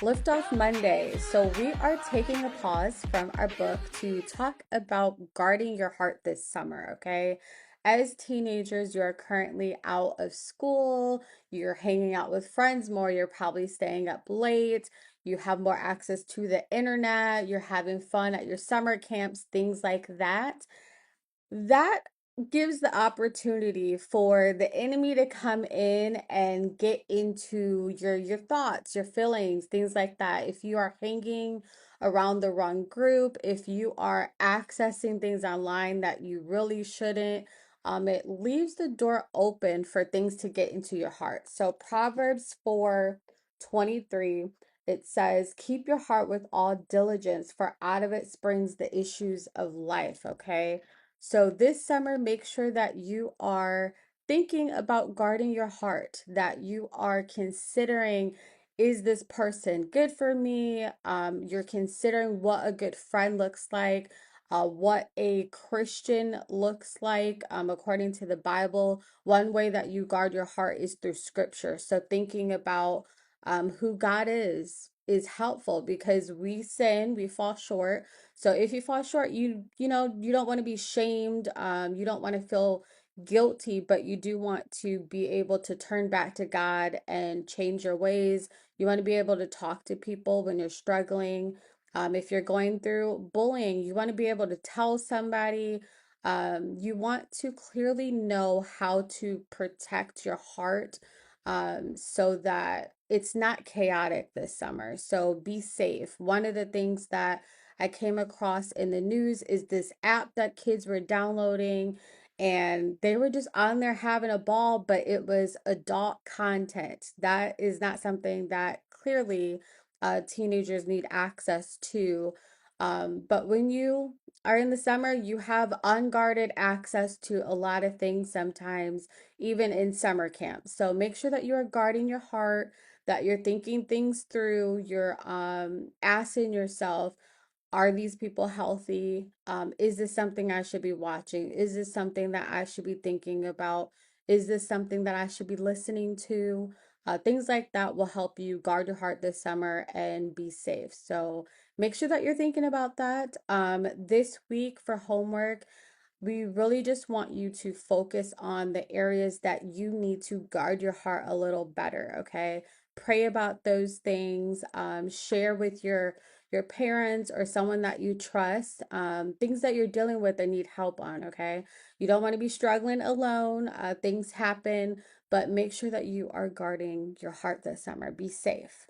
Lift Off Monday. So, we are taking a pause from our book to talk about guarding your heart this summer, okay? As teenagers, you're currently out of school, you're hanging out with friends more, you're probably staying up late, you have more access to the internet, you're having fun at your summer camps, things like that. That gives the opportunity for the enemy to come in and get into your thoughts, your feelings, things like that. If you are hanging around the wrong group, if you are accessing things online that you really shouldn't, it leaves the door open for things to get into your heart. So Proverbs 4:23, it says, "Keep your heart with all diligence, for out of it springs the issues of life." Okay. So this summer, make sure that you are thinking about guarding your heart, that you are considering, is this person good for me? You're considering what a good friend looks like, what a Christian looks like, according to the Bible. One way that you guard your heart is through scripture. So thinking about who God is helpful because we sin, we fall short. So if you fall short, you don't want to be shamed. You don't want to feel guilty, but you do want to be able to turn back to God and change your ways. You want to be able to talk to people when you're struggling. If you're going through bullying, you want to be able to tell somebody. You want to clearly know how to protect your heart, so that it's not chaotic this summer. So be safe. One of the things that I came across in the news is this app that kids were downloading and they were just on there having a ball, but it was adult content. That is not something that clearly teenagers need access to. But when you are in the summer, you have unguarded access to a lot of things sometimes, even in summer camp. So make sure that you are guarding your heart, that you're thinking things through, you're asking yourself, are these people healthy? Is this something I should be watching? Is this something that I should be thinking about? Is this something that I should be listening to? Things like that will help you guard your heart this summer and be safe. So make sure that you're thinking about that. This week for homework, we really just want you to focus on the areas that you need to guard your heart a little better, okay? Pray about those things. Share with your parents or someone that you trust, things that you're dealing with and need help on, okay? You don't want to be struggling alone. Things happen, but make sure that you are guarding your heart this summer. Be safe.